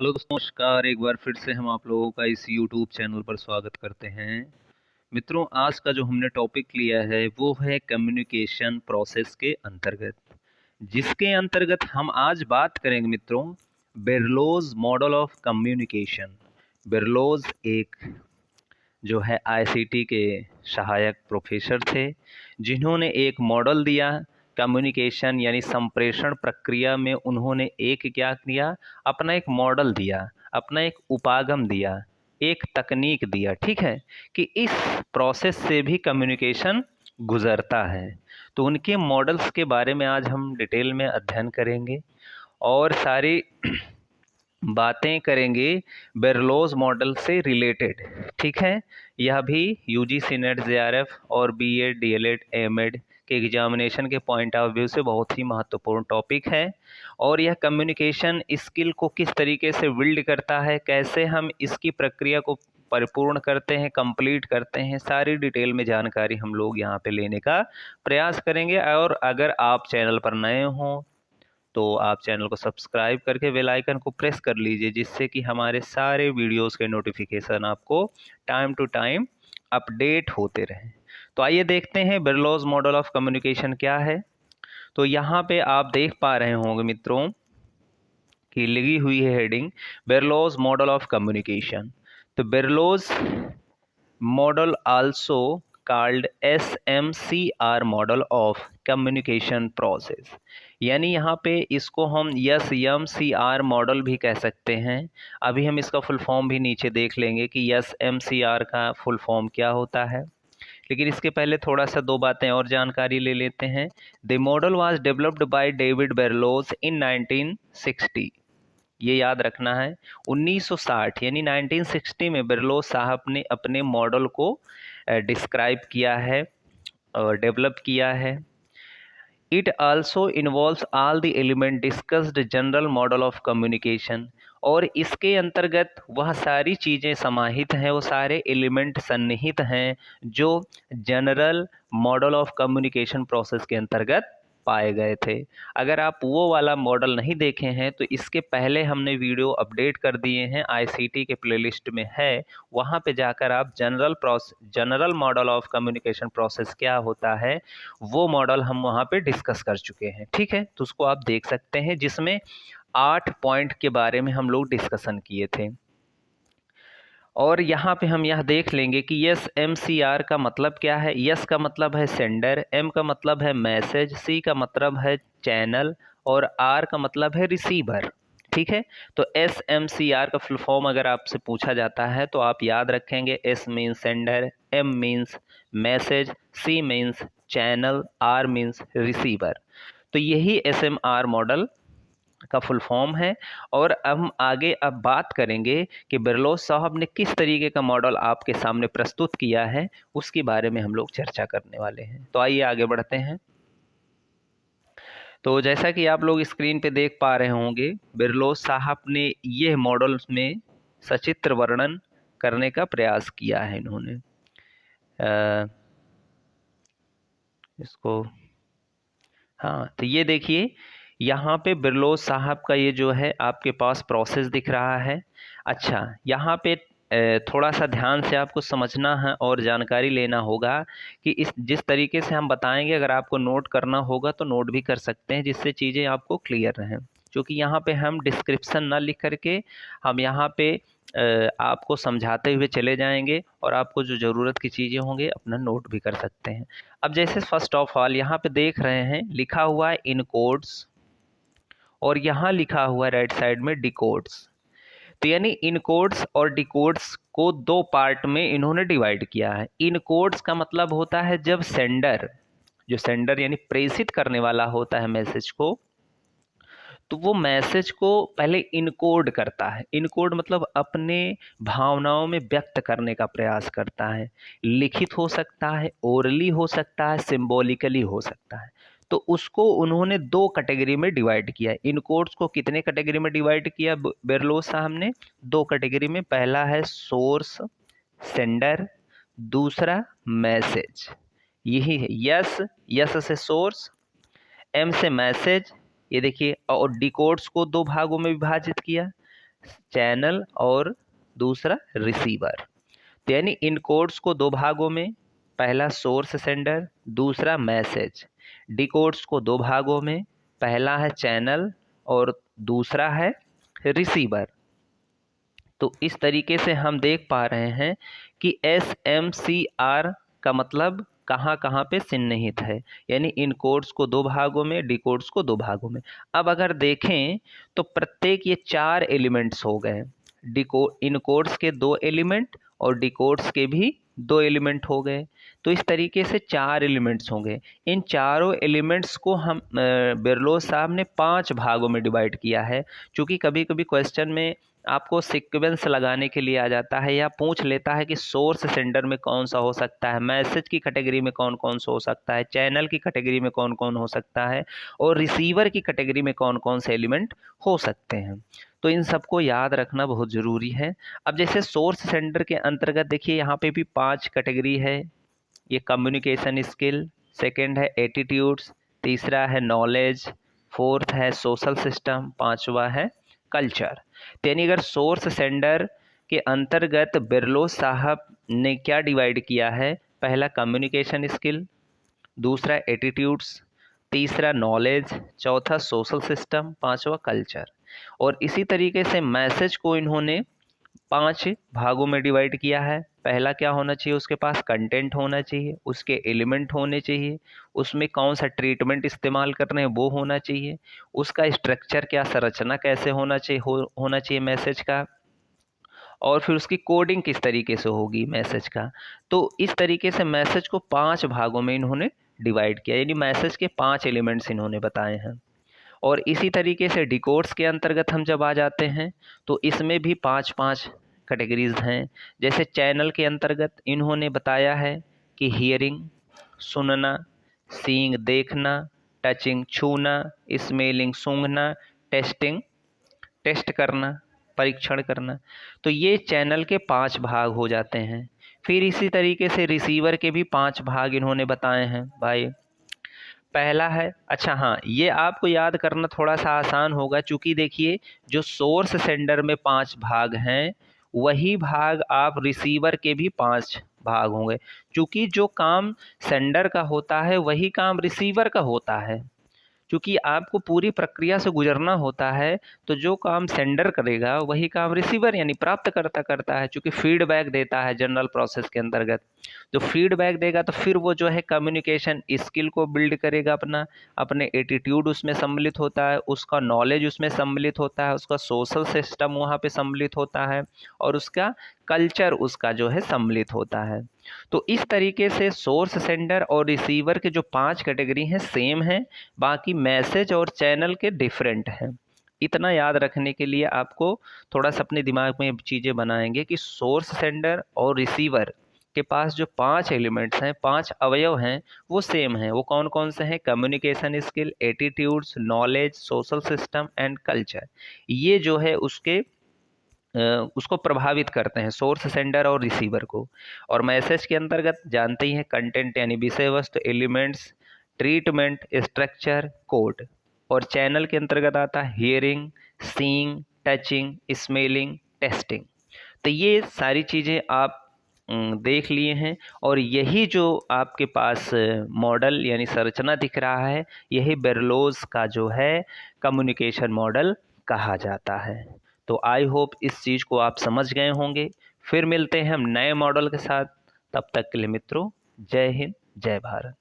Hello दोस्तों, नमस्कार। एक बार फिर से हम आप लोगों का इस यूट्यूब चैनल पर स्वागत करते हैं। मित्रों, आज का जो हमने टॉपिक लिया है वो है कम्युनिकेशन प्रोसेस के अंतर्गत, जिसके अंतर्गत हम आज बात करेंगे मित्रों, बेरलोज मॉडल ऑफ कम्युनिकेशन। बेरलोज एक जो है आईसीटी के सहायक प्रोफेसर थे, जिन्होंने एक मॉडल दिया कम्युनिकेशन यानी संप्रेषण प्रक्रिया में। उन्होंने एक क्या किया, अपना एक मॉडल दिया, अपना एक उपागम दिया, एक तकनीक दिया, ठीक है, कि इस प्रोसेस से भी कम्युनिकेशन गुजरता है। तो उनके मॉडल्स के बारे में आज हम डिटेल में अध्ययन करेंगे और सारी बातें करेंगे बेरलोज मॉडल से रिलेटेड, ठीक है। यह भी यूजीसी नेट जेआरएफ और बीएड डीएलएड एमएड के एग्जामिनेशन के पॉइंट ऑफ व्यू से बहुत ही महत्वपूर्ण टॉपिक है। और यह कम्युनिकेशन स्किल को किस तरीके से बिल्ड करता है, कैसे हम इसकी प्रक्रिया को परिपूर्ण करते हैं, कंप्लीट करते हैं, सारी डिटेल में जानकारी हम लोग यहाँ पे लेने का प्रयास करेंगे। और अगर आप चैनल पर नए हों तो आप चैनल को सब्सक्राइब करके बेल आइकन को प्रेस कर लीजिए, जिससे कि हमारे सारे वीडियोस के नोटिफिकेशन आपको टाइम टू टाइम अपडेट होते रहें। तो आइए देखते हैं बेरलोज मॉडल ऑफ कम्युनिकेशन क्या है। तो यहाँ पे आप देख पा रहे होंगे मित्रों कि लगी हुई है heading Berlo's model of communication. तो Berlo's model also called SMCR model of communication process, यानी यहाँ पे इसको हम SMCR मॉडल भी कह सकते हैं। अभी हम इसका फुल फॉर्म भी नीचे देख लेंगे कि SMCR का फुल फॉर्म क्या होता है, लेकिन इसके पहले थोड़ा सा दो बातें और जानकारी ले लेते हैं। The model was developed by David Berlo in 1960। ये याद रखना है, 1960 यानी 1960 में बेरलोज साहब ने अपने मॉडल को डिस्क्राइब किया है और डेवलप किया है। It also involves all the element discussed general model of communication, और इसके अंतर्गत वह सारी चीज़ें समाहित हैं, वो सारे एलिमेंट सन्निहित हैं जो general model of communication process के अंतर्गत पाए गए थे। अगर आप वो वाला मॉडल नहीं देखे हैं तो इसके पहले हमने वीडियो अपडेट कर दिए हैं, आईसीटी के प्लेलिस्ट में है, वहाँ पे जाकर आप general model of communication process क्या होता है वो मॉडल हम वहाँ पे डिस्कस कर चुके हैं, ठीक है। तो उसको आप देख सकते हैं, जिसमें 8 पॉइंट के बारे में हम लोग डिस्कशन किए थे। और यहाँ पे हम यह देख लेंगे कि SMCR का मतलब क्या है। S का मतलब है सेंडर, M का मतलब है मैसेज, C का मतलब है चैनल और R का मतलब है रिसीवर, ठीक है। तो SMCR का फुल फॉर्म अगर आपसे पूछा जाता है तो आप याद रखेंगे S means sender, M means message, C means channel, R means receiver. तो यही SMR मॉडल का फुल फॉर्म है। और हम आगे अब बात करेंगे कि बेरलोज साहब ने किस तरीके का मॉडल आपके सामने प्रस्तुत किया है, उसके बारे में हम लोग चर्चा करने वाले हैं। तो आइए आगे बढ़ते हैं। तो जैसा कि आप लोग स्क्रीन पे देख पा रहे होंगे, बेरलोज साहब ने यह मॉडल में सचित्र वर्णन करने का प्रयास किया है इन्होंने। इसको हाँ, तो ये देखिए यहाँ पे बेरलोज साहब का ये जो है आपके पास प्रोसेस दिख रहा है। अच्छा, यहाँ पे थोड़ा सा ध्यान से आपको समझना है और जानकारी लेना होगा कि इस जिस तरीके से हम बताएंगे, अगर आपको नोट करना होगा तो नोट भी कर सकते हैं, जिससे चीज़ें आपको क्लियर रहें। क्योंकि यहाँ पे हम डिस्क्रिप्शन ना लिख करके हम यहाँ पे आपको समझाते हुए चले जाएंगे, और आपको जो ज़रूरत की चीज़ें होंगे अपना नोट भी कर सकते हैं। अब जैसे फर्स्ट ऑफ ऑल यहाँ पे देख रहे हैं लिखा हुआ है इन कोड्स, और यहाँ लिखा हुआ है राइट साइड में डिकोड्स। तो यानी इन कोड्स और डिकोड्स को दो पार्ट में इन्होंने डिवाइड किया है। इन कोड्स का मतलब होता है जब सेंडर, जो सेंडर यानी प्रेषित करने वाला होता है मैसेज को, तो वो मैसेज को पहले इनकोड करता है। इनकोड मतलब अपने भावनाओं में व्यक्त करने का प्रयास करता है। लिखित हो सकता है, ओरली हो सकता है, सिंबॉलिकली हो सकता है। तो उसको उन्होंने दो कैटेगरी में डिवाइड किया है। इनकोड्स को कितने कैटेगरी में डिवाइड किया बेरलोज साहब ने? दो कैटेगरी में। पहला है सोर्स सेंडर, दूसरा मैसेज। यही है यस, यस से सोर्स, एम से मैसेज। ये देखिए, और डिकोड्स को दो भागों में विभाजित किया। चैनल और दूसरा रिसीवर। तो यानी इन कोड्स को दो भागों में, पहला सोर्स सेंडर, दूसरा मैसेज। डिकोड्स को दो भागों में, पहला है चैनल और दूसरा है रिसीवर। तो इस तरीके से हम देख पा रहे हैं कि SMCR का मतलब कहाँ कहाँ पे चिन्हित है, यानी इन कोड्स को दो भागों में, डिकोड्स को दो भागों में। अब अगर देखें तो प्रत्येक ये 4 एलिमेंट्स हो गए, इन कोड्स के 2 एलिमेंट और डिकोड्स के भी 2 एलिमेंट हो गए। तो इस तरीके से 4 एलिमेंट्स होंगे। इन चारों एलिमेंट्स को हम बेरलोस साहब ने 5 भागों में डिवाइड किया है। क्योंकि कभी कभी क्वेश्चन में आपको सीक्वेंस लगाने के लिए आ जाता है या पूछ लेता है कि सोर्स सेंडर में कौन सा हो सकता है, मैसेज की कैटेगरी में कौन कौन सा हो सकता है, चैनल की कैटेगरी में कौन कौन हो सकता है और रिसीवर की कैटेगरी में कौन कौन से एलिमेंट हो सकते हैं। तो इन सबको याद रखना बहुत ज़रूरी है। अब जैसे सोर्स सेंडर के अंतर्गत देखिए यहाँ पे भी 5 कैटेगरी है। ये कम्युनिकेशन स्किल, सेकंड है एटीट्यूड्स, तीसरा है नॉलेज, फोर्थ है सोशल सिस्टम, पांचवा है कल्चर। यानी अगर सोर्स सेंडर के अंतर्गत बेरलोस साहब ने क्या डिवाइड किया है, पहला कम्युनिकेशन स्किल, दूसरा एटीट्यूड्स, तीसरा नॉलेज, चौथा सोशल सिस्टम, पांचवा कल्चर। और इसी तरीके से मैसेज को इन्होंने 5 भागों में डिवाइड किया है। पहला क्या होना चाहिए, उसके पास कंटेंट होना चाहिए, उसके एलिमेंट होने चाहिए, उसमें कौन सा ट्रीटमेंट इस्तेमाल कर रहे हैं वो होना चाहिए, उसका स्ट्रक्चर क्या, संरचना कैसे होना चाहिए होना चाहिए मैसेज का, और फिर उसकी कोडिंग किस तरीके से होगी मैसेज का। तो इस तरीके से मैसेज को 5 भागों में इन्होंने डिवाइड किया, यानी मैसेज के 5 एलिमेंट्स इन्होंने बताए हैं। और इसी तरीके से डिकोड्स के अंतर्गत हम जब आ जाते हैं तो इसमें भी 5-5 कैटेगरीज हैं। जैसे चैनल के अंतर्गत इन्होंने बताया है कि हियरिंग सुनना, सीइंग देखना, टचिंग छूना, स्मेलिंग सूंघना, टेस्टिंग टेस्ट करना, परीक्षण करना। तो ये चैनल के 5 भाग हो जाते हैं। फिर इसी तरीके से रिसीवर के भी 5 भाग इन्होंने बताए हैं भाई। पहला है, अच्छा हाँ, ये आपको याद करना थोड़ा सा आसान होगा, चूँकि देखिए जो सोर्स सेंडर में 5 भाग हैं वही भाग आप रिसीवर के भी 5 भाग होंगे। चूँकि जो काम सेंडर का होता है वही काम रिसीवर का होता है। क्योंकि आपको पूरी प्रक्रिया से गुजरना होता है, तो जो काम सेंडर करेगा वही काम रिसीवर यानी प्राप्तकर्ता करता है। क्योंकि फीडबैक देता है जनरल प्रोसेस के अंतर्गत, जो फीडबैक देगा तो फिर वो जो है कम्युनिकेशन स्किल को बिल्ड करेगा, अपने एटीट्यूड उसमें सम्मिलित होता है, उसका नॉलेज उसमें सम्मिलित होता है, उसका सोशल सिस्टम वहाँ पे सम्मिलित होता है और उसका कल्चर उसका जो है सम्मिलित होता है। तो इस तरीके से सोर्स सेंडर और रिसीवर के जो 5 कैटेगरी हैं सेम हैं, बाकी मैसेज और चैनल के डिफरेंट हैं। इतना याद रखने के लिए आपको थोड़ा सा अपने दिमाग में चीज़ें बनाएंगे कि सोर्स सेंडर और रिसीवर के पास जो 5 एलिमेंट्स हैं, 5 अवयव हैं, वो सेम हैं। वो कौन कौन से हैं, communication skill, attitudes, knowledge, social system and culture. ये जो है उसको प्रभावित करते हैं, सोर्स सेंडर और रिसीवर को। और मैसेज के अंतर्गत जानते ही हैं, कंटेंट यानी विषय वस्तु, एलिमेंट्स, ट्रीटमेंट, स्ट्रक्चर, कोड। और चैनल के अंतर्गत आता है hearing, seeing, touching, smelling, testing. तो ये सारी चीज़ें आप देख लिए हैं और यही जो आपके पास मॉडल यानी संरचना दिख रहा है, यही बेरलोस का जो है कम्युनिकेशन मॉडल कहा जाता है। तो आई होप इस चीज़ को आप समझ गए होंगे। फिर मिलते हैं हम नए मॉडल के साथ, तब तक के लिए मित्रों जय हिंद जय भारत।